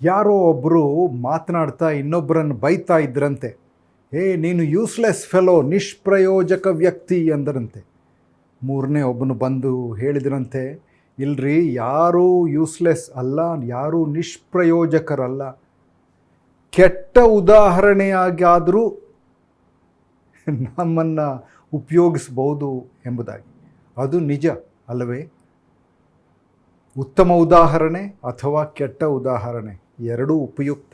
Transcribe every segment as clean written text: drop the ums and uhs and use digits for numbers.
ಯಾರೋ ಒಬ್ಬರು ಮಾತನಾಡ್ತಾ ಇನ್ನೊಬ್ಬರನ್ನು ಬೈತಾ ಇದ್ರಂತೆ. ನೀನು ಯೂಸ್ಲೆಸ್ ಫೆಲೋ, ನಿಷ್ಪ್ರಯೋಜಕ ವ್ಯಕ್ತಿ ಎಂದರಂತೆ. ಮೂರನೇ ಒಬ್ಬನು ಬಂದು ಹೇಳಿದ್ರಂತೆ, ಇಲ್ರಿ, ಯಾರೂ ಯೂಸ್ಲೆಸ್ ಅಲ್ಲ, ಯಾರೂ ನಿಷ್ಪ್ರಯೋಜಕರಲ್ಲ, ಕೆಟ್ಟ ಉದಾಹರಣೆಯಾಗಾದರೂ ನಮ್ಮನ್ನು ಉಪಯೋಗಿಸ್ಬೋದು ಎಂಬುದಾಗಿ. ಅದು ನಿಜ ಅಲ್ಲವೇ? ಉತ್ತಮ ಉದಾಹರಣೆ ಅಥವಾ ಕೆಟ್ಟ ಉದಾಹರಣೆ ಎರಡೂ ಉಪಯುಕ್ತ.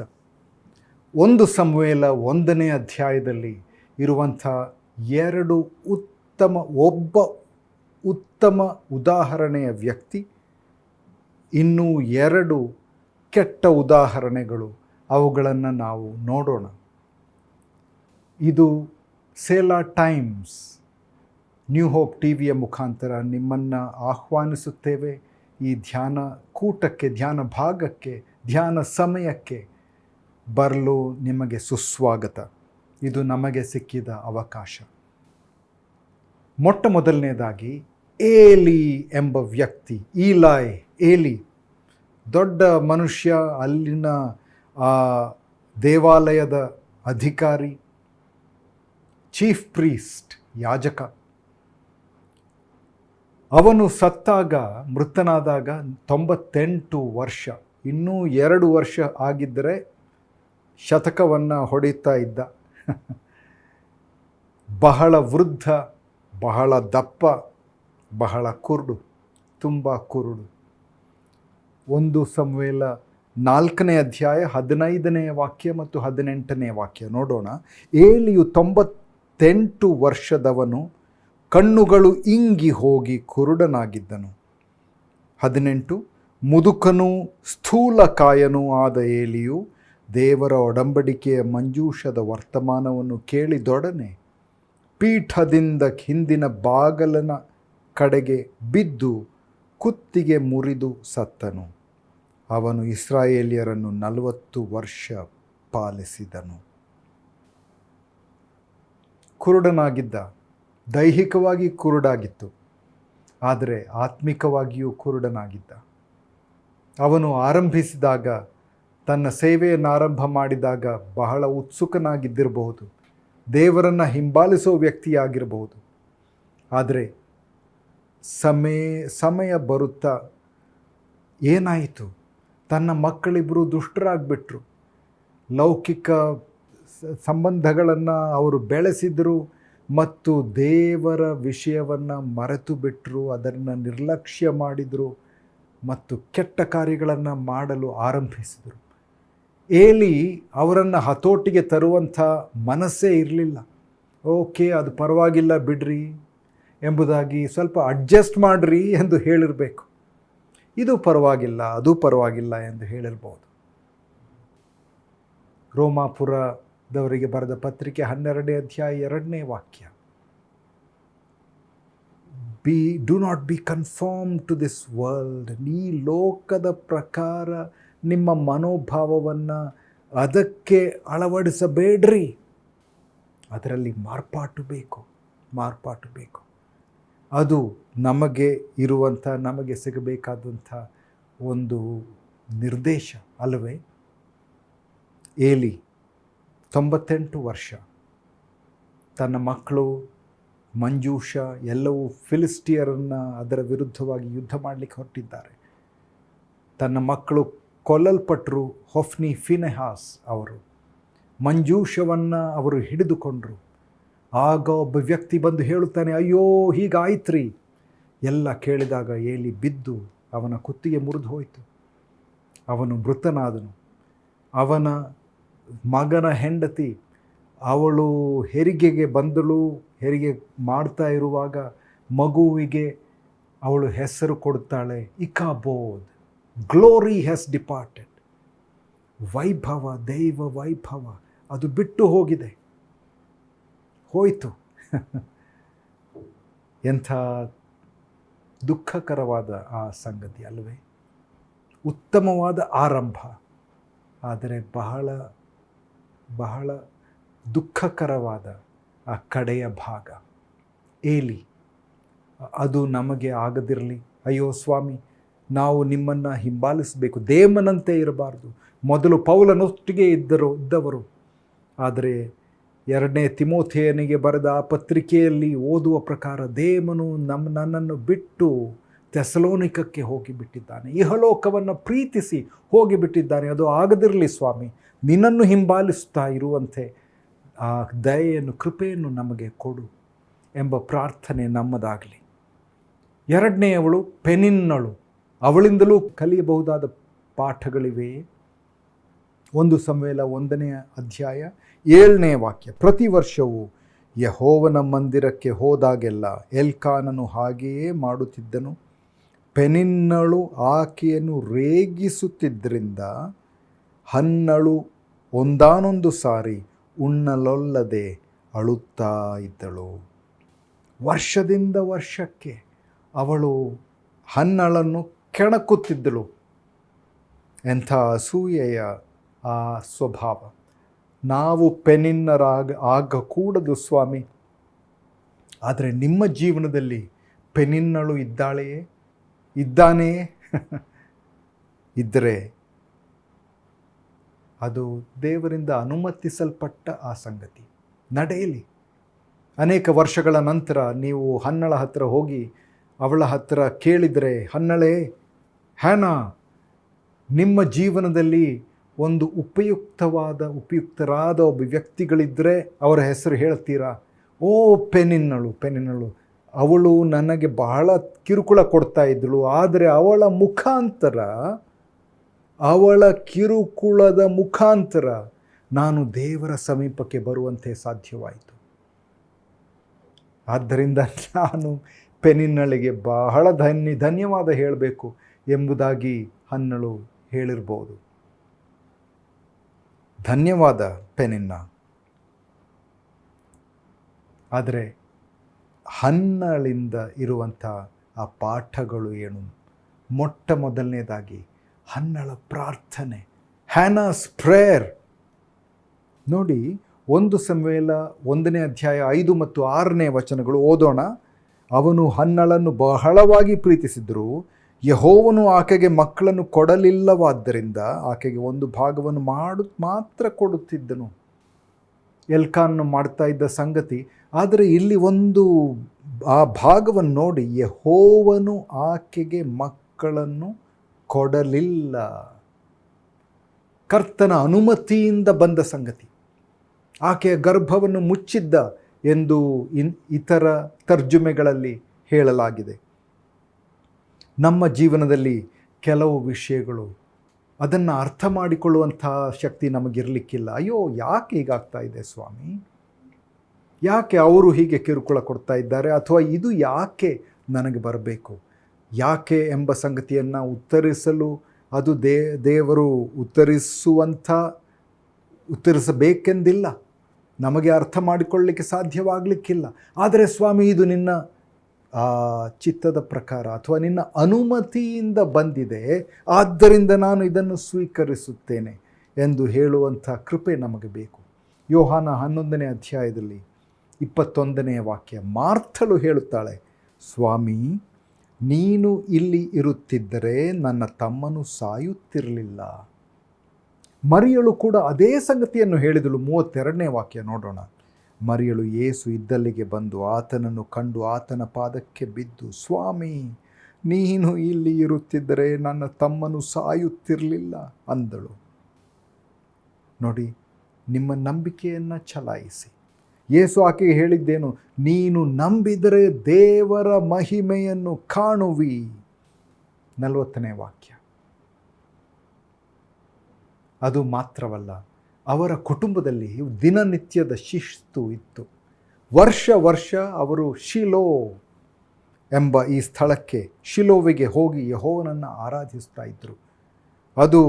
1 ಸಮುವೇಲ 1ನೇ ಅಧ್ಯಾಯದಲ್ಲಿ ಇರುವಂಥ ಒಬ್ಬ ಉತ್ತಮ ಉದಾಹರಣೆಯ ವ್ಯಕ್ತಿ, ಇನ್ನೂ 2 ಕೆಟ್ಟ ಉದಾಹರಣೆಗಳು. ಅವುಗಳನ್ನು ನಾವು ನೋಡೋಣ. ಇದು ಸೇಲಾ ಟೈಮ್ಸ್ ನ್ಯೂ ಹೋಪ್ ಟಿವಿಯ ಮುಖಾಂತರ ನಿಮ್ಮನ್ನು ಆಹ್ವಾನಿಸುತ್ತೇವೆ. ಈ ಧ್ಯಾನ ಕೂಟಕ್ಕೆ, ಧ್ಯಾನ ಭಾಗಕ್ಕೆ, ಧ್ಯಾನ ಸಮಯಕ್ಕೆ ಬರಲು ನಿಮಗೆ ಸುಸ್ವಾಗತ. ಇದು ನಮಗೆ ಸಿಕ್ಕಿದ ಅವಕಾಶ. ಮೊಟ್ಟ ಮೊದಲನೇದಾಗಿ ಏಲಿ ಎಂಬ ವ್ಯಕ್ತಿ, ಏಲಿ ದೊಡ್ಡ ಮನುಷ್ಯ, ಅಲ್ಲಿನ ದೇವಾಲಯದ ಅಧಿಕಾರಿ, ಚೀಫ್ ಪ್ರೀಸ್ಟ್, ಯಾಜಕ. ಅವನು ಸತ್ತಾಗ, ಮೃತನಾದಾಗ 98 ವರ್ಷ. ಇನ್ನೂ 2 ವರ್ಷ ಆಗಿದ್ದರೆ ಶತಕವನ್ನು ಹೊಡಿತಾ ಇದ್ದ. ಬಹಳ ವೃದ್ಧ, ಬಹಳ ದಪ್ಪ, ಬಹಳ ಕುರುಡು, ತುಂಬ ಕುರುಡು. 1 ಸಮುವೇಲ 4ನೇ ಅಧ್ಯಾಯ 15ನೇ ವಾಕ್ಯ ಮತ್ತು 18ನೇ ವಾಕ್ಯ ನೋಡೋಣ. ಏಲಿಯು 98 ವರ್ಷದವನು, ಕಣ್ಣುಗಳು ಇಂಗಿ ಹೋಗಿ ಕುರುಡನಾಗಿದ್ದನು. 18 ಮುದುಕನೂ ಸ್ಥೂಲಕಾಯನೂ ಆದ ಏಲಿಯು ದೇವರ ಒಡಂಬಡಿಕೆಯ ಮಂಜೂಷದ ವರ್ತಮಾನವನ್ನು ಕೇಳಿದೊಡನೆ ಪೀಠದಿಂದ ಹಿಂದಿನ ಬಾಗಲನ ಕಡೆಗೆ ಬಿದ್ದು ಕುತ್ತಿಗೆ ಮುರಿದು ಸತ್ತನು. ಅವನು ಇಸ್ರಾಯೇಲ್ಯರನ್ನು 40 ವರ್ಷ ಪಾಲಿಸಿದನು. ಕುರುಡನಾಗಿದ್ದ, ದೈಹಿಕವಾಗಿ ಕುರುಡಾಗಿತ್ತು, ಆದರೆ ಆತ್ಮಿಕವಾಗಿಯೂ ಕುರುಡನಾಗಿದ್ದ. ಅವನು ಆರಂಭಿಸಿದಾಗ, ತನ್ನ ಸೇವೆಯನ್ನು ಆರಂಭ ಮಾಡಿದಾಗ ಬಹಳ ಉತ್ಸುಕನಾಗಿದ್ದಿರಬಹುದು, ದೇವರನ್ನು ಹಿಂಬಾಲಿಸೋ ವ್ಯಕ್ತಿಯಾಗಿರಬಹುದು. ಆದರೆ ಸಮಯ ಬರುತ್ತಾ ಏನಾಯಿತು? ತನ್ನ ಮಕ್ಕಳಿಬ್ಬರು ದುಷ್ಟರಾಗ್ಬಿಟ್ರು. ಲೌಕಿಕ ಸಂಬಂಧಗಳನ್ನು ಅವರು ಬೆಳೆಸಿದರು ಮತ್ತು ದೇವರ ವಿಷಯವನ್ನು ಮರೆತು ಬಿಟ್ಟರು, ಅದನ್ನು ನಿರ್ಲಕ್ಷ್ಯ ಮಾಡಿದರು ಮತ್ತು ಕೆಟ್ಟ ಕಾರ್ಯಗಳನ್ನು ಮಾಡಲು ಆರಂಭಿಸಿದರು. ಏಲಿ ಅವರನ್ನು ಹತೋಟಿಗೆ ತರುವಂಥ ಮನಸ್ಸೇ ಇರಲಿಲ್ಲ. ಓಕೆ, ಅದು ಪರವಾಗಿಲ್ಲ ಬಿಡ್ರಿ ಎಂಬುದಾಗಿ, ಸ್ವಲ್ಪ ಅಡ್ಜಸ್ಟ್ ಮಾಡಿರಿ ಎಂದು ಹೇಳಿರಬೇಕು. ಇದು ಪರವಾಗಿಲ್ಲ, ಅದು ಪರವಾಗಿಲ್ಲ ಎಂದು ಹೇಳಿರ್ಬೋದು. ರೋಮಾಪುರದವರಿಗೆ ಬರೆದ ಪತ್ರಿಕೆ 12ನೇ ಅಧ್ಯಾಯ 2ನೇ ವಾಕ್ಯ. Do not be conform to this world. ಈ ಲೋಕದ ಪ್ರಕಾರ ನಿಮ್ಮ ಮನೋಭಾವವನ್ನು ಅದಕ್ಕೆ ಅಳವಡಿಸಬೇಡ್ರಿ. ಅದರಲ್ಲಿ ಮಾರ್ಪಾಟು ಬೇಕು. ಅದು ನಮಗೆ ಇರುವಂಥ, ನಮಗೆ ಸಿಗಬೇಕಾದಂಥ ಒಂದು ನಿರ್ದೇಶ ಅಲ್ಲವೇ? ಏಲಿ 98 ವರ್ಷ, ತನ್ನ ಮಕ್ಕಳು ಮಂಜೂಷ ಎಲ್ಲವೂ ಫಿಲಿಸ್ಟಿಯರನ್ನು ಅದರ ವಿರುದ್ಧವಾಗಿ ಯುದ್ಧ ಮಾಡಲಿಕ್ಕೆ ಹೊರಟಿದ್ದಾರೆ. ತನ್ನ ಮಕ್ಕಳು ಕೊಲ್ಲಲ್ಪಟ್ಟರು. ಹೊಫ್ನಿ, ಫಿನೆಹಾಸ್ ಅವರು ಮಂಜೂಷವನ್ನು ಅವರು ಹಿಡಿದುಕೊಂಡರು. ಆಗ ಒಬ್ಬ ವ್ಯಕ್ತಿ ಬಂದು ಹೇಳುತ್ತಾನೆ, ಅಯ್ಯೋ ಹೀಗಾಯ್ತ್ರಿ. ಎಲ್ಲ ಕೇಳಿದಾಗ ಏಲಿ ಬಿದ್ದು ಅವನ ಕುತ್ತಿಗೆ ಮುರಿದು ಹೋಯಿತು. ಅವನು ಮೃತನಾದನು. ಅವನ ಮಗನ ಹೆಂಡತಿ, ಅವಳು ಹೆರಿಗೆಗೆ ಬಂದಳು. ಹೆರಿಗೆ ಮಾಡ್ತಾ ಇರುವಾಗ ಮಗುವಿಗೆ ಅವಳು ಹೆಸರು ಕೊಡ್ತಾಳೆ, ಇಕಾಬೋದ್. Glory has departed. ವೈಭವ, ದೈವ ವೈಭವ ಅದು ಬಿಟ್ಟು ಹೋಯಿತು. ಎಂಥ ದುಃಖಕರವಾದ ಆ ಸಂಗತಿ ಅಲ್ಲವೇ? ಉತ್ತಮವಾದ ಆರಂಭ, ಆದರೆ ಬಹಳ ಬಹಳ ದುಃಖಕರವಾದ ಆ ಕಡೆಯ ಭಾಗ. ಏಲಿ, ಅದು ನಮಗೆ ಆಗದಿರಲಿ. ಅಯ್ಯೋ ಸ್ವಾಮಿ, ನಾವು ನಿಮ್ಮನ್ನು ಹಿಂಬಾಲಿಸಬೇಕು, ದೇಮನಂತೆ ಇರಬಾರ್ದು. ಮೊದಲು ಪೌಲನೊಟ್ಟಿಗೆ ಇದ್ದವರು, ಆದರೆ 2ನೇ ತಿಮೋಥೆಯನಿಗೆ ಬರೆದ ಆ ಪತ್ರಿಕೆಯಲ್ಲಿ ಓದುವ ಪ್ರಕಾರ ದೇಮನು ನನ್ನನ್ನು ಬಿಟ್ಟು ಥೆಸಲೋನಿಕಕ್ಕೆ ಹೋಗಿಬಿಟ್ಟಿದ್ದಾನೆ, ಇಹಲೋಕವನ್ನು ಪ್ರೀತಿಸಿ ಹೋಗಿಬಿಟ್ಟಿದ್ದಾನೆ. ಅದು ಆಗದಿರಲಿ ಸ್ವಾಮಿ, ನಿನ್ನನ್ನು ಹಿಂಬಾಲಿಸ್ತಾ ಇರುವಂತೆ ಆ ದಯೆಯನ್ನು, ಕೃಪೆಯನ್ನು ನಮಗೆ ಕೊಡು ಎಂಬ ಪ್ರಾರ್ಥನೆ ನಮ್ಮದಾಗಲಿ. 2ನೇಯವಳು ಪೆನಿನ್ನಳು, ಅವಳಿಂದಲೂ ಕಲಿಯಬಹುದಾದ ಪಾಠಗಳಿವೆ. 1 ಸಮುವೇಲ 1ನೇ ಅಧ್ಯಾಯ 7ನೇ ವಾಕ್ಯ. ಪ್ರತಿ ವರ್ಷವೂ ಯೆಹೋವನ ಮಂದಿರಕ್ಕೆ ಹೋದಾಗೆಲ್ಲ ಎಲ್ಕಾನನು ಹಾಗೆಯೇ ಮಾಡುತ್ತಿದ್ದನು. ಪೆನಿನ್ನಳು ಆಕೆಯನ್ನು ರೇಗಿಸುತ್ತಿದ್ದರಿಂದ ಹನ್ನಳು ಒಂದಾನೊಂದು ಸಾರಿ ಉಣ್ಣಲೊಲ್ಲದೆ ಅಳುತ್ತಾ ಇದ್ದಳು. ವರ್ಷದಿಂದ ವರ್ಷಕ್ಕೆ ಅವಳು ಹನ್ನಳನ್ನು ಕೆಣಕುತ್ತಿದ್ದಳು. ಎಂಥ ಅಸೂಯೆಯ ಆ ಸ್ವಭಾವ. ನಾವು ಆಗಕೂಡದು ಸ್ವಾಮಿ. ಆದರೆ ನಿಮ್ಮ ಜೀವನದಲ್ಲಿ ಪೆನಿನ್ನಳು ಇದ್ದಾನೆಯೇ? ಇದ್ದರೆ ಅದು ದೇವರಿಂದ ಅನುಮತಿಸಲ್ಪಟ್ಟ ಆ ಸಂಗತಿ ನಡೆಯಲಿ. ಅನೇಕ ವರ್ಷಗಳ ನಂತರ ನೀವು ಹನ್ನಳ ಹತ್ತಿರ ಹೋಗಿ ಅವಳ ಹತ್ತಿರ ಕೇಳಿದರೆ, ಹನ್ನಳೇ, ಹ್ಯಾನಾ, ನಿಮ್ಮ ಜೀವನದಲ್ಲಿ ಒಂದು ಉಪಯುಕ್ತರಾದ ಒಬ್ಬ ವ್ಯಕ್ತಿಗಳಿದ್ದರೆ ಅವರ ಹೆಸರು ಹೇಳ್ತೀರಾ? ಓ ಪೆನಿನ್ನಳು, ಅವಳು ನನಗೆ ಬಹಳ ಕಿರುಕುಳ ಕೊಡ್ತಾ ಇದ್ದಳು, ಆದರೆ ಅವಳ ಕಿರುಕುಳದ ಮುಖಾಂತರ ನಾನು ದೇವರ ಸಮೀಪಕ್ಕೆ ಬರುವಂತೆ ಸಾಧ್ಯವಾಯಿತು. ಆದ್ದರಿಂದ ನಾನು ಪೆನಿನ್ನಳಿಗೆ ಬಹಳ ಧನ್ಯವಾದ ಹೇಳಬೇಕು ಎಂಬುದಾಗಿ ಹನ್ನಳು ಹೇಳಿರ್ಬೋದು. ಧನ್ಯವಾದ ಪೆನಿನ್ನ. ಆದರೆ ಹನ್ನಳಿಂದ ಇರುವಂಥ ಆ ಪಾಠಗಳು ಏನು? ಮೊಟ್ಟ ಮೊದಲನೇದಾಗಿ ಹನ್ನಳ ಪ್ರಾರ್ಥನೆ, ಹ್ಯಾನಾಸ್ ಪ್ರೇಯರ್. ನೋಡಿ, 1 ಸಮುವೇಲ 1ನೇ ಅಧ್ಯಾಯ 5 ಮತ್ತು 6ನೇ ವಚನಗಳು ಓದೋಣ. ಅವನು ಹನ್ನಳನ್ನು ಬಹಳವಾಗಿ ಪ್ರೀತಿಸಿದ್ರು, ಯೆಹೋವನು ಆಕೆಗೆ ಮಕ್ಕಳನ್ನು ಕೊಡಲಿಲ್ಲವಾದ್ದರಿಂದ ಆಕೆಗೆ 1 ಭಾಗವನ್ನು ಮಾತ್ರ ಕೊಡುತ್ತಿದ್ದನು. ಎಲ್ಕಾನನು ಮಾಡ್ತಾ ಇದ್ದ ಸಂಗತಿ. ಆದರೆ ಇಲ್ಲಿ ಆ ಭಾಗವನ್ನು ನೋಡಿ, ಯೆಹೋವನು ಆಕೆಗೆ ಮಕ್ಕಳನ್ನು ಕೊಡಲಿಲ್ಲ. ಕರ್ತನ ಅನುಮತಿಯಿಂದ ಬಂದ ಸಂಗತಿ. ಆಕೆಯ ಗರ್ಭವನ್ನು ಮುಚ್ಚಿದ್ದ ಎಂದು ಇತರ ತರ್ಜುಮೆಗಳಲ್ಲಿ ಹೇಳಲಾಗಿದೆ. ನಮ್ಮ ಜೀವನದಲ್ಲಿ ಕೆಲವು ವಿಷಯಗಳು ಅದನ್ನು ಅರ್ಥ ಮಾಡಿಕೊಳ್ಳುವಂಥ ಶಕ್ತಿ ನಮಗಿರಲಿಕ್ಕಿಲ್ಲ. ಅಯ್ಯೋ, ಯಾಕೆ ಹೀಗಾಗ್ತಾ ಇದೆ ಸ್ವಾಮಿ? ಯಾಕೆ ಅವರು ಹೀಗೆ ಕಿರುಕುಳ ಕೊಡ್ತಾ ಇದ್ದಾರೆ? ಅಥವಾ ಇದು ಯಾಕೆ ನನಗೆ ಬರಬೇಕು? ಯಾಕೆ ಎಂಬ ಸಂಗತಿಯನ್ನು ಉತ್ತರಿಸಲು ಅದು ದೇವರು ಉತ್ತರಿಸಬೇಕೆಂದಿಲ್ಲ. ನಮಗೆ ಅರ್ಥ ಮಾಡಿಕೊಳ್ಳಲಿಕ್ಕೆ ಸಾಧ್ಯವಾಗಲಿಕ್ಕಿಲ್ಲ. ಆದರೆ ಸ್ವಾಮಿ, ಇದು ನಿನ್ನ ಚಿತ್ತದ ಪ್ರಕಾರ ಅಥವಾ ನಿನ್ನ ಅನುಮತಿಯಿಂದ ಬಂದಿದೆ, ಆದ್ದರಿಂದ ನಾನು ಇದನ್ನು ಸ್ವೀಕರಿಸುತ್ತೇನೆ ಎಂದು ಹೇಳುವಂಥ ಕೃಪೆ ನಮಗೆ ಬೇಕು. ಯೋಹಾನ 11ನೇ ಅಧ್ಯಾಯದಲ್ಲಿ 21ನೇ ವಾಕ್ಯ. ಮಾರ್ಥಳು ಹೇಳುತ್ತಾಳೆ, ಸ್ವಾಮಿ, ನೀನು ಇಲ್ಲಿ ಇರುತ್ತಿದ್ದರೆ ನನ್ನ ತಮ್ಮನು ಸಾಯುತ್ತಿರಲಿಲ್ಲ. ಮರಿಯಳು ಕೂಡ ಅದೇ ಸಂಗತಿಯನ್ನು ಹೇಳಿದಳು. 32ನೇ ವಾಕ್ಯ ನೋಡೋಣ. ಮರಿಯಳು ಯೇಸು ಇದ್ದಲ್ಲಿಗೆ ಬಂದು ಆತನನ್ನು ಕಂಡು ಆತನ ಪಾದಕ್ಕೆ ಬಿದ್ದು, ಸ್ವಾಮಿ, ನೀನು ಇಲ್ಲಿ ಇರುತ್ತಿದ್ದರೆ ನನ್ನ ತಮ್ಮನು ಸಾಯುತ್ತಿರಲಿಲ್ಲ ಅಂದಳು. ನೋಡಿ, ನಿಮ್ಮ ನಂಬಿಕೆಯನ್ನು ಚಲಾಯಿಸಿ. ಯೇಸು ಆಕೆಗೆ ಹೇಳಿದ್ದೇನು? ನೀನು ನಂಬಿದರೆ ದೇವರ ಮಹಿಮೆಯನ್ನು ಕಾಣುವಿ. 40ನೇ ವಾಕ್ಯ. ಅದು ಮಾತ್ರವಲ್ಲ, ಅವರ ಕುಟುಂಬದಲ್ಲಿ ದಿನನಿತ್ಯದ ಶಿಸ್ತು ಇತ್ತು. ವರ್ಷ ಅವರು ಶಿಲೋ ಎಂಬ ಈ ಸ್ಥಳಕ್ಕೆ, ಶಿಲೋವಿಗೆ ಹೋಗಿ ಯೆಹೋವನನ್ನು ಆರಾಧಿಸ್ತಾ ಇದ್ದರು. ಅದು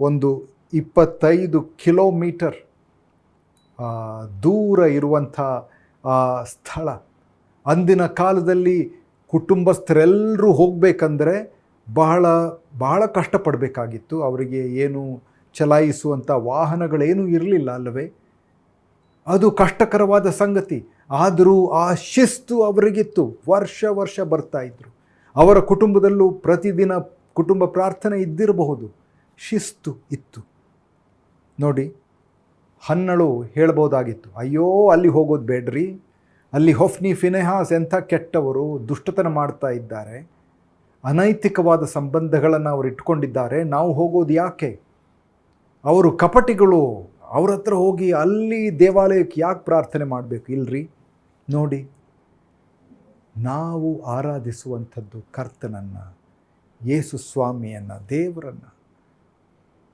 ಒಂದು 25 ಕಿಲೋಮೀಟರ್ ದೂರ ಇರುವಂಥ ಸ್ಥಳ. ಅಂದಿನ ಕಾಲದಲ್ಲಿ ಕುಟುಂಬಸ್ಥರೆಲ್ಲರೂ ಹೋಗಬೇಕಂದ್ರೆ ಬಹಳ ಕಷ್ಟಪಡಬೇಕಾಗಿತ್ತು. ಅವರಿಗೆ ಏನು ಚಲಾಯಿಸುವಂಥ ವಾಹನಗಳೇನೂ ಇರಲಿಲ್ಲ ಅಲ್ಲವೇ? ಅದು ಕಷ್ಟಕರವಾದ ಸಂಗತಿ. ಆದರೂ ಆ ಶಿಸ್ತು ಅವರಿಗಿತ್ತು. ವರ್ಷ ಬರ್ತಾಯಿದ್ರು. ಅವರ ಕುಟುಂಬದಲ್ಲೂ ಪ್ರತಿದಿನ ಕುಟುಂಬ ಪ್ರಾರ್ಥನೆ ಇದ್ದಿರಬಹುದು, ಶಿಸ್ತು ಇತ್ತು. ನೋಡಿ, ಹನ್ನಳು ಹೇಳ್ಬೋದಾಗಿತ್ತು, ಅಯ್ಯೋ ಅಲ್ಲಿ ಹೋಗೋದು ಬೇಡ್ರಿ, ಅಲ್ಲಿ ಹೊಫ್ನಿ ಫಿನೆಹಾಸ್ ಎಂಥ ಕೆಟ್ಟವರು, ದುಷ್ಟತನ ಮಾಡ್ತಾ ಇದ್ದಾರೆ, ಅನೈತಿಕವಾದ ಸಂಬಂಧಗಳನ್ನು ಅವರು ಇಟ್ಕೊಂಡಿದ್ದಾರೆ, ನಾವು ಹೋಗೋದು ಯಾಕೆ, ಅವರು ಕಪಟಿಗಳು, ಅವ್ರ ಹತ್ರ ಹೋಗಿ ಅಲ್ಲಿ ದೇವಾಲಯಕ್ಕೆ ಯಾಕೆ ಪ್ರಾರ್ಥನೆ ಮಾಡಬೇಕು. ಇಲ್ರಿ, ನೋಡಿ, ನಾವು ಆರಾಧಿಸುವಂಥದ್ದು ಕರ್ತನನ್ನು, ಯೇಸು ಸ್ವಾಮಿಯನ್ನು, ದೇವರನ್ನು.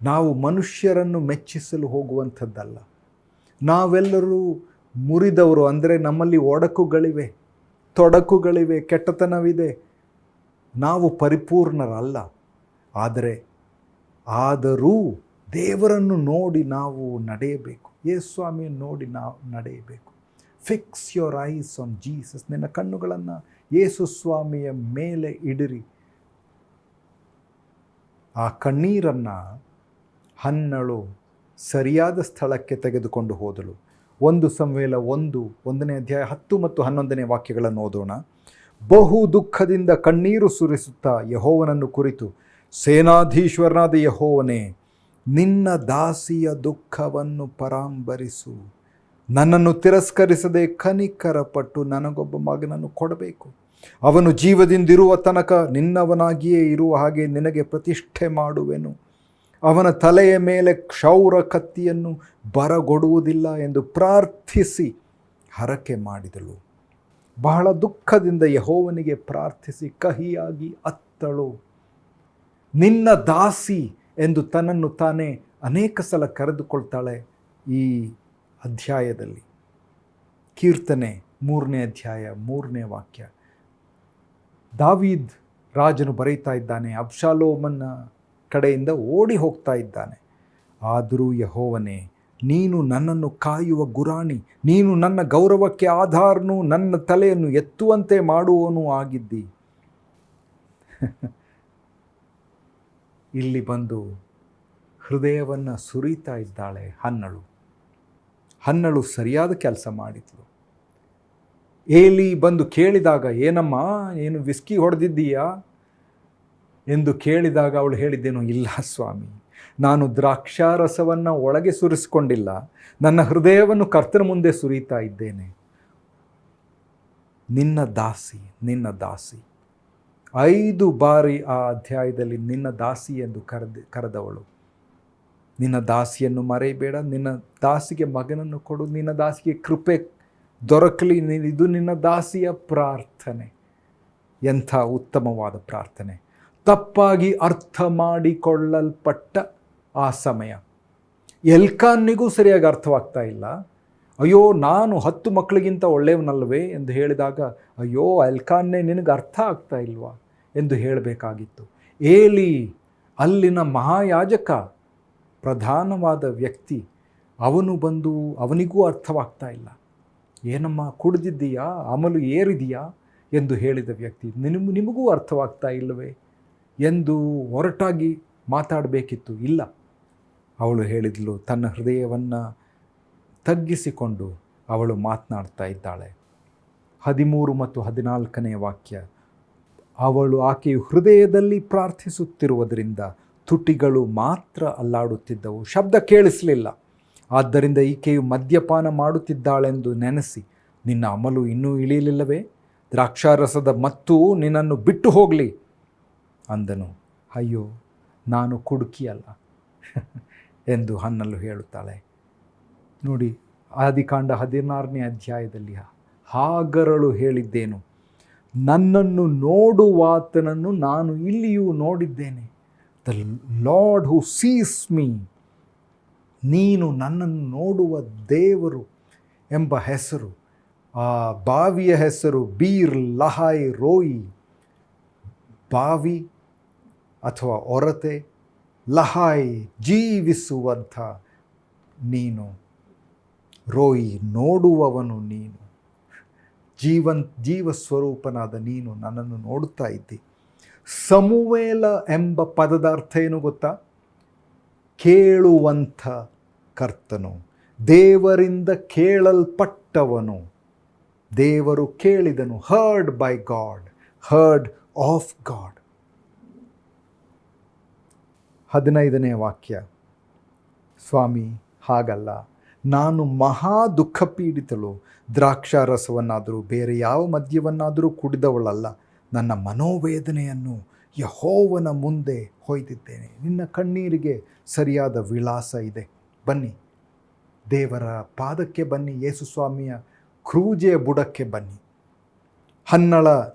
ನಾವು ಮನುಷ್ಯರನ್ನು ಮೆಚ್ಚಿಸಲು ಹೋಗುವಂಥದ್ದಲ್ಲ. ನಾವೆಲ್ಲರೂ ಮುರಿದವರು, ಅಂದರೆ ನಮ್ಮಲ್ಲಿ ಒಡಕುಗಳಿವೆ, ತೊಡಕುಗಳಿವೆ, ಕೆಟ್ಟತನವಿದೆ, ನಾವು ಪರಿಪೂರ್ಣರಲ್ಲ. ಆದರೂ ದೇವರನ್ನು ನೋಡಿ ನಾವು ನಡೆಯಬೇಕು, ಯೇಸು ಸ್ವಾಮಿಯನ್ನು ನೋಡಿ ನಾವು ನಡೆಯಬೇಕು. Fix your ice on Jesus. ನಿನ್ನ ಕಣ್ಣುಗಳನ್ನು ಯೇಸು ಸ್ವಾಮಿಯ ಮೇಲೆ ಇಡಿರಿ. ಆ ಕಣ್ಣೀರನ್ನು ಹನ್ನಳು ಸರಿಯಾದ ಸ್ಥಳಕ್ಕೆ ತೆಗೆದುಕೊಂಡು ಹೋದಳು. 1 ಸಮುವೇಲ 1ನೇ ಅಧ್ಯಾಯ 10 ಮತ್ತು 11ನೇ ವಾಕ್ಯಗಳನ್ನು ಓದೋಣ. ಬಹು ದುಃಖದಿಂದ ಕಣ್ಣೀರು ಸುರಿಸುತ್ತಾ ಯೆಹೋವನನ್ನು ಕುರಿತು, ಸೇನಾಧೀಶ್ವರನಾದ ಯೆಹೋವನೇ, ನಿನ್ನ ದಾಸಿಯ ದುಃಖವನ್ನು ಪರಾಂಬರಿಸು. ನನ್ನನ್ನು ತಿರಸ್ಕರಿಸದೆ ಕನಿಕರಪಟ್ಟು ನನಗೊಬ್ಬ ಮಗನನ್ನು ಕೊಡಬೇಕು. ಅವನು ಜೀವದಿಂದಿರುವ ತನಕ ನಿನ್ನವನಾಗಿಯೇ ಇರುವ ಹಾಗೆ ನಿನಗೆ ಪ್ರತಿಷ್ಠೆ ಮಾಡುವೆನು. ಅವನ ತಲೆಯ ಮೇಲೆ ಕ್ಷೌರ ಕತ್ತಿಯನ್ನು ಬರಗೊಡುವುದಿಲ್ಲ ಎಂದು ಪ್ರಾರ್ಥಿಸಿ ಹರಕೆ ಮಾಡಿದಳು. ಬಹಳ ದುಃಖದಿಂದ ಯೆಹೋವನಿಗೆ ಪ್ರಾರ್ಥಿಸಿ ಕಹಿಯಾಗಿ ಅತ್ತಳು. ನಿನ್ನ ದಾಸಿ ಎಂದು ತನ್ನನ್ನು ತಾನೇ ಅನೇಕ ಸಲ ಕರೆದುಕೊಳ್ತಾಳೆ. ಈ ಅಧ್ಯಾಯದಲ್ಲಿ ಕೀರ್ತನೆ 3ನೇ ಅಧ್ಯಾಯ 3ನೇ ವಾಕ್ಯ, ದಾವೀದ್ ರಾಜನು ಬರೀತಾ ಇದ್ದಾನೆ, ಅಬ್ಷಾಲೋಮನ ಕಡೆಯಿಂದ ಓಡಿ ಹೋಗ್ತಾ ಇದ್ದಾನೆ. ಆದರೂ ಯೆಹೋವನೇ, ನೀನು ನನ್ನನ್ನು ಕಾಯುವ ಗುರಾಣಿ, ನೀನು ನನ್ನ ಗೌರವಕ್ಕೆ ಆಧಾರನು, ನನ್ನ ತಲೆಯನ್ನು ಎತ್ತುವಂತೆ ಮಾಡುವವನು ಆಗಿದ್ದಿ. ಇಲ್ಲಿ ಬಂದು ಹೃದಯವನ್ನು ಸುರಿತಾ ಇದ್ದಾಳೆ ಹನ್ನಳು ಸರಿಯಾದ ಕೆಲಸ ಮಾಡಿದ್ಳು. ಏಲಿ ಬಂದು ಕೇಳಿದಾಗ, ಏನಮ್ಮ, ಏನು ವಿಸ್ಕಿ ಹೊಡೆದಿದ್ದೀಯಾ ಎಂದು ಕೇಳಿದಾಗ ಅವಳು ಹೇಳಿದ್ದೇನು, ಇಲ್ಲ ಸ್ವಾಮಿ, ನಾನು ದ್ರಾಕ್ಷಾರಸವನ್ನು ಒಳಗೆ ಸುರಿಸಿಕೊಂಡಿಲ್ಲ, ನನ್ನ ಹೃದಯವನ್ನು ಕರ್ತನ ಮುಂದೆ ಸುರಿತಾ ಇದ್ದೇನೆ. ನಿನ್ನ ದಾಸಿ 5 ಬಾರಿ ಆ ಅಧ್ಯಾಯದಲ್ಲಿ ನಿನ್ನ ದಾಸಿ ಎಂದು ಕರೆದವಳು. ನಿನ್ನ ದಾಸಿಯನ್ನು ಮರೆಯಬೇಡ, ನಿನ್ನ ದಾಸಿಗೆ ಮಗನನ್ನು ಕೊಡು, ನಿನ್ನ ದಾಸಿಗೆ ಕೃಪೆ ದೊರಕಲಿ, ಇದು ನಿನ್ನ ದಾಸಿಯ ಪ್ರಾರ್ಥನೆ. ಎಂಥ ಉತ್ತಮವಾದ ಪ್ರಾರ್ಥನೆ. ತಪ್ಪಾಗಿ ಅರ್ಥ ಮಾಡಿಕೊಳ್ಳಲ್ಪಟ್ಟ ಆ ಸಮಯ. ಎಲ್ಕಾನಿಗೂ ಸರಿಯಾಗಿ ಅರ್ಥವಾಗ್ತಾ ಇಲ್ಲ. ಅಯ್ಯೋ, ನಾನು 10 ಮಕ್ಕಳಿಗಿಂತ ಒಳ್ಳೆಯವನಲ್ವೇ ಎಂದು ಹೇಳಿದಾಗ, ಅಯ್ಯೋ ಎಲ್ಕಾನ್ನೇ, ನಿನಗೆ ಅರ್ಥ ಆಗ್ತಾ ಇಲ್ವಾ ಎಂದು ಹೇಳಬೇಕಾಗಿತ್ತು. ಏಲಿ ಅಲ್ಲಿನ ಮಹಾಯಾಜಕ, ಪ್ರಧಾನವಾದ ವ್ಯಕ್ತಿ, ಅವನು ಬಂದು ಅವನಿಗೂ ಅರ್ಥವಾಗ್ತಾ ಇಲ್ಲ. ಏನಮ್ಮ, ಕುಡಿದಿದ್ದೀಯಾ, ಅಮಲು ಏರಿದೆಯಾ ಎಂದು ಹೇಳಿದ ವ್ಯಕ್ತಿ, ನಿಮಗೂ ಅರ್ಥವಾಗ್ತಾ ಇಲ್ಲವೇ ಎಂದು ಹೊರಟಾಗಿ ಮಾತಾಡಬೇಕಿತ್ತು. ಇಲ್ಲ, ಅವಳು ಹೇಳಿದ್ಲು, ತನ್ನ ಹೃದಯವನ್ನು ತಗ್ಗಿಸಿಕೊಂಡು ಅವಳು ಮಾತನಾಡ್ತಾ ಇದ್ದಾಳೆ. 13 ಮತ್ತು 14ನೇ ವಾಕ್ಯ, ಆಕೆಯು ಹೃದಯದಲ್ಲಿ ಪ್ರಾರ್ಥಿಸುತ್ತಿರುವುದರಿಂದ ತುಟಿಗಳು ಮಾತ್ರ ಅಲ್ಲಾಡುತ್ತಿದ್ದವು, ಶಬ್ದ ಕೇಳಿಸಲಿಲ್ಲ. ಆದ್ದರಿಂದ ಈಕೆಯು ಮದ್ಯಪಾನ ಮಾಡುತ್ತಿದ್ದಾಳೆಂದು ನೆನೆಸಿ, ನಿನ್ನ ಅಮಲು ಇನ್ನೂ ಇಳಿಯಲಿಲ್ಲವೇ, ದ್ರಾಕ್ಷಾರಸದ ಮತ್ತೂ ನಿನ್ನನ್ನು ಬಿಟ್ಟು ಹೋಗಲಿ ಅಂದನು. ಅಯ್ಯೋ, ನಾನು ಕುಡುಕಿಯಲ್ಲ ಎಂದು ಹನ್ನಳು ಹೇಳುತ್ತಾಳೆ. ನೋಡಿ, ಆದಿಕಾಂಡ 16ನೇ ಅಧ್ಯಾಯದಲ್ಲಿ ಹಾಗರಳು ಹೇಳಿದ್ದೇನು, ನನ್ನನ್ನು ನೋಡುವಾತನನ್ನು ನಾನು ಇಲ್ಲಿಯೂ ನೋಡಿದ್ದೇನೆ. The Lord who sees me, ನೀನು ನನ್ನನ್ನು ನೋಡುವ ದೇವರು ಎಂಬ ಹೆಸರು. ಆ ಬಾವಿಯ ಹೆಸರು ಬೀರ್ ಲಹಾಯ್ ರೋಯಿ. ಬಾವಿ ಅಥವಾ ಒರತೆ, ಲಹಾಯ್ ಜೀವಿಸುವಂಥ ನೀನು, ರೋಯಿ ನೋಡುವವನು ನೀನು, ಜೀವ ಸ್ವರೂಪನಾದ ನೀನು ನನ್ನನ್ನು ನೋಡುತ್ತಾ ಇದ್ದಿ. ಸಮುವೇಲ ಎಂಬ ಪದದ ಅರ್ಥ ಏನು ಗೊತ್ತಾ? ಕೇಳುವಂಥ ಕರ್ತನು, ದೇವರಿಂದ ಕೇಳಲ್ಪಟ್ಟವನು. ದೇವರು ಕೇಳಿದನು, heard by God, heard of God. 15ನೇ ವಾಕ್ಯ. ಸ್ವಾಮಿ, ಹಾಗಲ್ಲ, ನಾನು ಮಹಾ ದುಃಖ ಪೀಡಿತಳು, ದ್ರಾಕ್ಷಾರಸವನ್ನಾದರೂ ಬೇರೆ ಯಾವ ಮದ್ಯವನ್ನಾದರೂ ಕುಡಿದವಳಲ್ಲ. ನನ್ನ ಮನೋವೇದನೆಯನ್ನು ಯೆಹೋವನ ಮುಂದೆ ಹೊಯ್ದಿದ್ದೇನೆ. ನಿನ್ನ ಕಣ್ಣೀರಿಗೆ ಸರಿಯಾದ ವಿಳಾಸ ಇದೆ. ಬನ್ನಿ, ದೇವರ ಪಾದಕ್ಕೆ ಬನ್ನಿ, ಯೇಸು ಸ್ವಾಮಿಯ ಕ್ರೂಜೆಯ ಬುಡಕ್ಕೆ ಬನ್ನಿ. ಹನ್ನಳ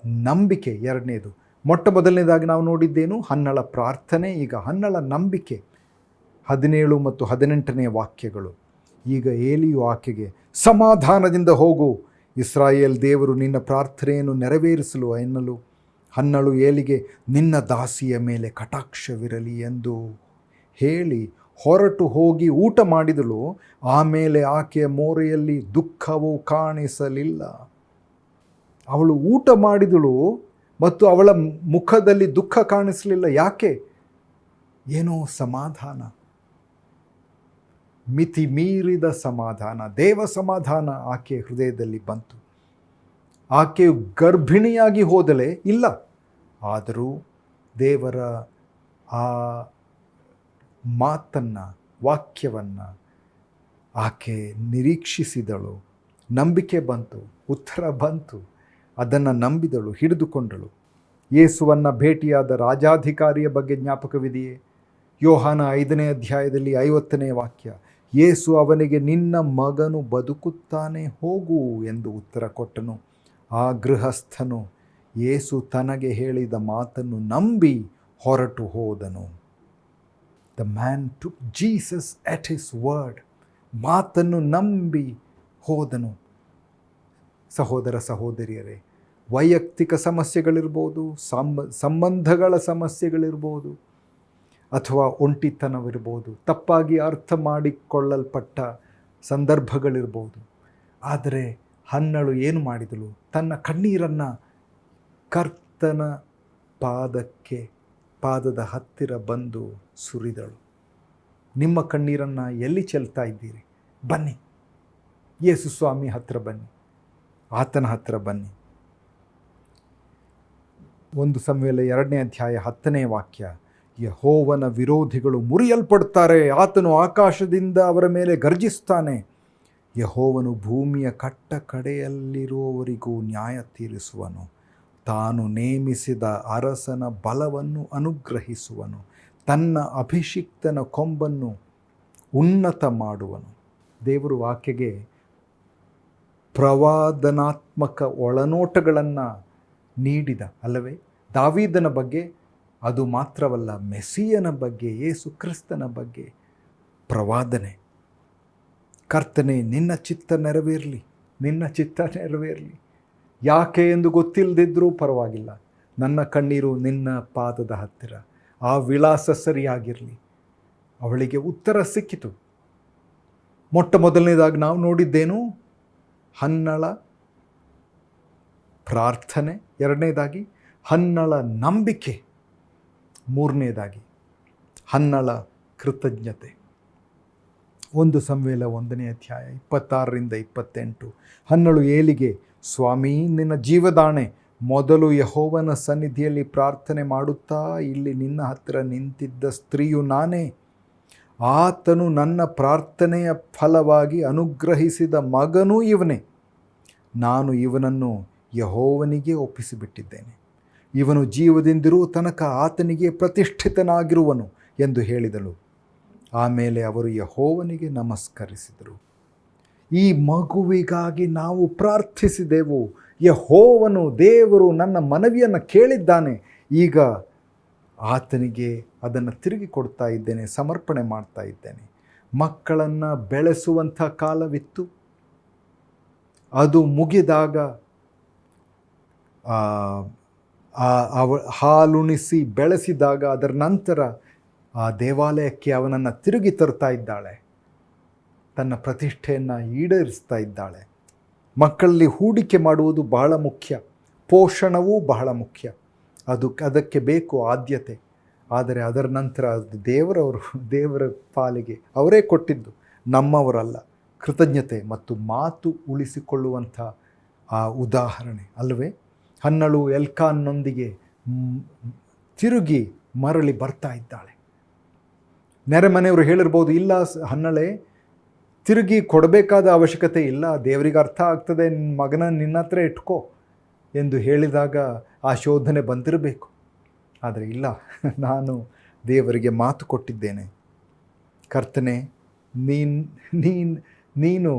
ನಂಬಿಕೆ ಎರಡನೇದು. ಮೊಟ್ಟ ಮೊದಲನೇದಾಗಿ ನಾವು ನೋಡಿದ್ದೇನು? ಹನ್ನಳ ಪ್ರಾರ್ಥನೆ. ಈಗ ಹನ್ನಳ ನಂಬಿಕೆ 17 ಮತ್ತು 18ನೇ ವಾಕ್ಯಗಳು. ಈಗ ಏಲಿಯು ಆಕೆಗೆ, ಸಮಾಧಾನದಿಂದ ಹೋಗು, ಇಸ್ರಾಯೇಲ್ ದೇವರು ನಿನ್ನ ಪ್ರಾರ್ಥನೆಯನ್ನು ನೆರವೇರಿಸಲು ಎನ್ನಲು ಹನ್ನಳು ಏಲಿಗೆ, ನಿನ್ನ ದಾಸಿಯ ಮೇಲೆ ಕಟಾಕ್ಷವಿರಲಿ ಎಂದು ಹೇಳಿ ಹೊರಟು ಹೋಗಿ ಊಟ ಮಾಡಿದಳು. ಆಮೇಲೆ ಆಕೆಯ ಮೋರೆಯಲ್ಲಿ ದುಃಖವು ಕಾಣಿಸಲಿಲ್ಲ. ಅವಳು ಊಟ ಮಾಡಿದಳು ಮತ್ತು ಅವಳ ಮುಖದಲ್ಲಿ ದುಃಖ ಕಾಣಿಸಲಿಲ್ಲ. ಯಾಕೆ? ಏನೋ ಸಮಾಧಾನ, ಮಿತಿ ಮೀರಿದ ಸಮಾಧಾನ, ದೇವ ಸಮಾಧಾನ ಆಕೆ ಹೃದಯದಲ್ಲಿ ಬಂತು. ಆಕೆಯು ಗರ್ಭಿಣಿಯಾಗಿ ಹೋದಲೇ ಇಲ್ಲ, ಆದರೂ ದೇವರ ಆ ಮಾತನ್ನು, ವಾಕ್ಯವನ್ನು ಆಕೆ ನಿರೀಕ್ಷಿಸಿದಳು. ನಂಬಿಕೆ ಬಂತು, ಉತ್ತರ ಬಂತು, ಅದನ್ನು ನಂಬಿದಳು, ಹಿಡಿದುಕೊಂಡಳು. ಯೇಸುವನ್ನು ಭೇಟಿಯಾದ ರಾಜಾಧಿಕಾರಿಯ ಬಗ್ಗೆ ಜ್ಞಾಪಕವಿದೆಯೇ? ಯೋಹಾನ 5ನೇ ಅಧ್ಯಾಯದಲ್ಲಿ 50ನೇ ವಾಕ್ಯ. ಯೇಸು ಅವನಿಗೆ, ನಿನ್ನ ಮಗನು ಬದುಕುತ್ತಾನೆ, ಹೋಗು ಎಂದು ಉತ್ತರ ಕೊಟ್ಟನು. ಆ ಗೃಹಸ್ಥನು ಯೇಸು ತನಗೆ ಹೇಳಿದ ಮಾತನ್ನು ನಂಬಿ ಹೊರಟು ಹೋದನು. The man took Jesus at his word. ಮಾತನ್ನು ನಂಬಿ ಹೋದನು. ಸಹೋದರ ಸಹೋದರಿಯರೇ, ವೈಯಕ್ತಿಕ ಸಮಸ್ಯೆಗಳಿರ್ಬೋದು, ಸಂಬಂಧಗಳ ಸಮಸ್ಯೆಗಳಿರ್ಬೋದು, ಅಥವಾ ಒಂಟಿತನವಿರ್ಬೋದು, ತಪ್ಪಾಗಿ ಅರ್ಥ ಮಾಡಿಕೊಳ್ಳಲ್ಪಟ್ಟ ಸಂದರ್ಭಗಳಿರ್ಬೋದು. ಆದರೆ ಹನ್ನಳು ಏನು ಮಾಡಿದಳು? ತನ್ನ ಕಣ್ಣೀರನ್ನು ಕರ್ತನ ಪಾದದ ಹತ್ತಿರ ಬಂದು ಸುರಿದಳು. ನಿಮ್ಮ ಕಣ್ಣೀರನ್ನು ಎಲ್ಲಿ ಚೆಲ್ತಾ ಇದ್ದೀರಿ? ಬನ್ನಿ, ಯೇಸು ಸ್ವಾಮಿ ಹತ್ತಿರ ಬನ್ನಿ, ಆತನ ಹತ್ತಿರ ಬನ್ನಿ. 1 ಸಮುವೇಲ 2ನೇ ಅಧ್ಯಾಯ 10ನೇ ವಾಕ್ಯ. ಯೆಹೋವನ ವಿರೋಧಿಗಳು ಮುರಿಯಲ್ಪಡ್ತಾರೆ, ಆತನು ಆಕಾಶದಿಂದ ಅವರ ಮೇಲೆ ಗರ್ಜಿಸ್ತಾನೆ. ಯೆಹೋವನು ಭೂಮಿಯ ಕಟ್ಟ ಕಡೆಯಲ್ಲಿರುವವರಿಗೂ ನ್ಯಾಯ ತೀರಿಸುವನು. ತಾನು ನೇಮಿಸಿದ ಅರಸನ ಬಲವನ್ನು ಅನುಗ್ರಹಿಸುವನು. ತನ್ನ ಅಭಿಷಿಕ್ತನ ಕೊಂಬನ್ನು ಉನ್ನತ ಮಾಡುವನು. ದೇವರು ಆಕೆಗೆ ಪ್ರವಾದನಾತ್ಮಕ ಒಳನೋಟಗಳನ್ನು ನೀಡಿದ ಅಲ್ಲವೇ? ದಾವೀದನ ಬಗ್ಗೆ, ಅದು ಮಾತ್ರವಲ್ಲ, ಮೆಸ್ಸಿಯನ ಬಗ್ಗೆ, ಯೇಸು ಕ್ರಿಸ್ತನ ಬಗ್ಗೆ ಪ್ರವಾದನೆ. ಕರ್ತನೆ, ನಿನ್ನ ಚಿತ್ತ ನೆರವೇರಲಿ, ನಿನ್ನ ಚಿತ್ತ ನೆರವೇರಲಿ. ಯಾಕೆ ಎಂದು ಗೊತ್ತಿಲ್ಲದಿದ್ದರೂ ಪರವಾಗಿಲ್ಲ, ನನ್ನ ಕಣ್ಣೀರು ನಿನ್ನ ಪಾದದ ಹತ್ತಿರ. ಆ ವಿಳಾಸ ಸರಿಯಾಗಿರಲಿ. ಅವಳಿಗೆ ಉತ್ತರ ಸಿಕ್ಕಿತು. ಮೊಟ್ಟ ಮೊದಲನೇದಾಗಿ ನಾವು ನೋಡಿದ್ದೇನು? ಹನ್ನಳ ಪ್ರಾರ್ಥನೆ. ಎರಡನೇದಾಗಿ ಹನ್ನಳ ನಂಬಿಕೆ. ಮೂರನೇದಾಗಿ ಹನ್ನಳ ಕೃತಜ್ಞತೆ. 1 ಸಮುವೇಲ 1ನೇ ಅಧ್ಯಾಯ 26ರಿಂದ 28. ಹನ್ನಳು ಏಲಿಗೆ, ಸ್ವಾಮಿ, ನಿನ್ನ ಜೀವದಾಣೆ, ಮೊದಲು ಯೆಹೋವನ ಸನ್ನಿಧಿಯಲ್ಲಿ ಪ್ರಾರ್ಥನೆ ಮಾಡುತ್ತಾ ಇಲ್ಲಿ ನಿನ್ನ ಹತ್ತಿರ ನಿಂತಿದ್ದ ಸ್ತ್ರೀಯು ನಾನೇ. ಆತನು ನನ್ನ ಪ್ರಾರ್ಥನೆಯ ಫಲವಾಗಿ ಅನುಗ್ರಹಿಸಿದ ಮಗನೂ ಇವನೇ. ನಾನು ಇವನನ್ನು ಯೆಹೋವನಿಗೆ ಒಪ್ಪಿಸಿಬಿಟ್ಟಿದ್ದೇನೆ. ಇವನು ಜೀವದಿಂದಿರುವ ತನಕ ಆತನಿಗೆ ಪ್ರತಿಷ್ಠಿತನಾಗಿರುವನು ಎಂದು ಹೇಳಿದಳು. ಆಮೇಲೆ ಅವರು ಯೆಹೋವನಿಗೆ ನಮಸ್ಕರಿಸಿದರು. ಈ ಮಗುವಿಗಾಗಿ ನಾವು ಪ್ರಾರ್ಥಿಸಿದೆವು. ಯೆಹೋವನು ದೇವರು ನನ್ನ ಮನವಿಯನ್ನು ಕೇಳಿದ್ದಾನೆ. ಈಗ ಆತನಿಗೆ ಅದನ್ನು ತಿರುಗಿ ಕೊಡ್ತಾ ಇದ್ದೇನೆ, ಸಮರ್ಪಣೆ ಮಾಡ್ತಾ ಇದ್ದೇನೆ. ಮಕ್ಕಳನ್ನು ಬೆಳೆಸುವಂಥ ಕಾಲವಿತ್ತು. ಅದು ಮುಗಿದಾಗ ಹಾಲುಣಿಸಿ ಬೆಳೆಸಿದಾಗ ಅದರ ನಂತರ ಆ ದೇವಾಲಯಕ್ಕೆ ಅವನನ್ನು ತಿರುಗಿ ತರ್ತಾ ಇದ್ದಾಳೆ. ತನ್ನ ಪ್ರತಿಷ್ಠೆಯನ್ನು ಈಡೇರಿಸ್ತಾ ಇದ್ದಾಳೆ. ಮಕ್ಕಳಲ್ಲಿ ಹೂಡಿಕೆ ಮಾಡುವುದು ಬಹಳ ಮುಖ್ಯ, ಪೋಷಣವೂ ಬಹಳ ಮುಖ್ಯ. ಅದಕ್ಕೆ ಬೇಕು ಆದ್ಯತೆ. ಆದರೆ ಅದರ ನಂತರ ಅದು ದೇವರ ಪಾಲಿಗೆ ಅವರೇ ಕೊಟ್ಟಿದ್ದು, ನಮ್ಮವರಲ್ಲ. ಕೃತಜ್ಞತೆ ಮತ್ತು ಮಾತು ಉಳಿಸಿಕೊಳ್ಳುವಂಥ ಆ ಉದಾಹರಣೆ ಅಲ್ಲವೇ? ಹನ್ನಳು ಎಲ್ಕಾನ್ನೊಂದಿಗೆ ತಿರುಗಿ ಮರಳಿ ಬರ್ತಾ ಇದ್ದಾಳೆ. ನೆರೆಮನೆಯವರು ಹೇಳಿರ್ಬೋದು, ಇಲ್ಲ ಹನ್ನಳೆ ತಿರುಗಿ ಕೊಡಬೇಕಾದ ಅವಶ್ಯಕತೆ ಇಲ್ಲ, ದೇವರಿಗೆ ಅರ್ಥ ಆಗ್ತದೆ, ನಿನ್ನ ಮಗನ ನಿನ್ನ ಹತ್ರ ಇಟ್ಕೋ ಎಂದು ಹೇಳಿದಾಗ ಆ ಶೋಧನೆ ಬಂದಿರಬೇಕು. ಆದರೆ ಇಲ್ಲ, ನಾನು ದೇವರಿಗೆ ಮಾತು ಕೊಟ್ಟಿದ್ದೇನೆ, ಕರ್ತನೆ ನೀನು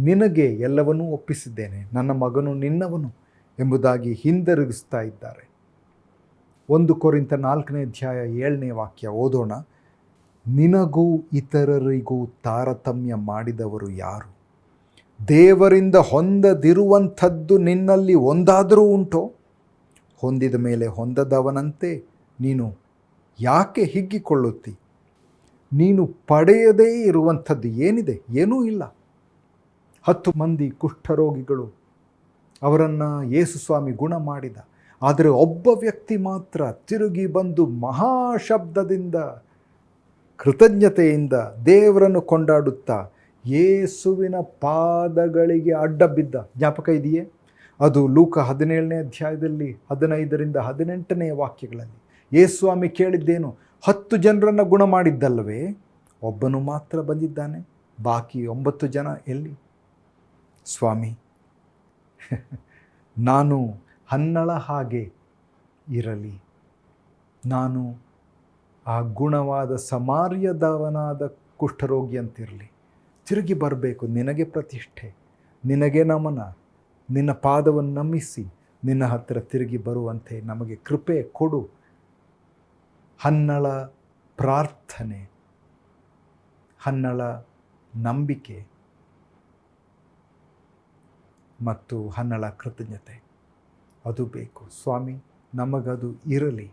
ನಿನಗೆ ಎಲ್ಲವನ್ನೂ ಒಪ್ಪಿಸಿದ್ದೇನೆ, ನನ್ನ ಮಗನು ನಿನ್ನವನು ಎಂಬುದಾಗಿ ಹಿಂದಿರುಗಿಸ್ತಾ ಇದ್ದಾರೆ. 1 ಕೊರಿಂಥ 4ನೇ ಅಧ್ಯಾಯ 7ನೇ ವಾಕ್ಯ ಓದೋಣ. ನಿನಗೂ ಇತರರಿಗೂ ತಾರತಮ್ಯ ಮಾಡಿದವರು ಯಾರು? ದೇವರಿಂದ ಹೊಂದದಿರುವಂಥದ್ದು ನಿನ್ನಲ್ಲಿ ಒಂದಾದರೂ ಉಂಟೋ? ಹೊಂದಿದ ಮೇಲೆ ಹೊಂದದವನಂತೆ ನೀನು ಯಾಕೆ ಹಿಗ್ಗಿಕೊಳ್ಳುತ್ತಿ? ನೀನು ಪಡೆಯದೇ ಇರುವಂಥದ್ದು ಏನಿದೆ? ಏನೂ ಇಲ್ಲ. 10 ಮಂದಿ ಕುಷ್ಠರೋಗಿಗಳು, ಅವರನ್ನು ಯೇಸು ಸ್ವಾಮಿ ಗುಣ ಮಾಡಿದ. ಆದರೆ ಒಬ್ಬ ವ್ಯಕ್ತಿ ಮಾತ್ರ ತಿರುಗಿ ಬಂದು ಮಹಾಶಬ್ದದಿಂದ ಕೃತಜ್ಞತೆಯಿಂದ ದೇವರನ್ನು ಕೊಂಡಾಡುತ್ತಾ ಯೇಸುವಿನ ಪಾದಗಳಿಗೆ ಅಡ್ಡ ಬಿದ್ದ. ಜ್ಞಾಪಕ ಇದೆಯೇ? ಅದು ಲೂಕ 17ನೇ ಅಧ್ಯಾಯದಲ್ಲಿ 15ರಿಂದ 18ನೇ ವಾಕ್ಯಗಳಲ್ಲಿ. ಯೇಸು ಸ್ವಾಮಿ ಕೇಳಿದ್ದೇನು? 10 ಜನರನ್ನು ಗುಣ ಮಾಡಿದ್ದಲ್ಲವೇ? ಒಬ್ಬನು ಮಾತ್ರ ಬಂದಿದ್ದಾನೆ, ಬಾಕಿ 9 ಜನ ಎಲ್ಲಿ? ಸ್ವಾಮಿ, ನಾನು ಹನ್ನಳ ಹಾಗೆ ಇರಲಿ, ನಾನು ಆ ಗುಣವಾದ ಸಮಾರ್ಯದವನಾದ ಕುಷ್ಠರೋಗಿ ಅಂತಿರಲಿ, ತಿರುಗಿ ಬರಬೇಕು. ನಿನಗೆ ಪ್ರತಿಷ್ಠೆ, ನಿನಗೆ ನಮನ, ನಿನ್ನ ಪಾದವನ್ನು ನಮಿಸಿ ನಿನ್ನ ಹತ್ತಿರ ತಿರುಗಿ ಬರುವಂತೆ ನಮಗೆ ಕೃಪೆ ಕೊಡು. ಹನ್ನಳ ಪ್ರಾರ್ಥನೆ, ಹನ್ನಳ ನಂಬಿಕೆ ಮತ್ತು ಹನ್ನಳ ಕೃತಜ್ಞತೆ ಅದು ಬೇಕು ಸ್ವಾಮಿ, ನಮಗದು ಇರಲಿ.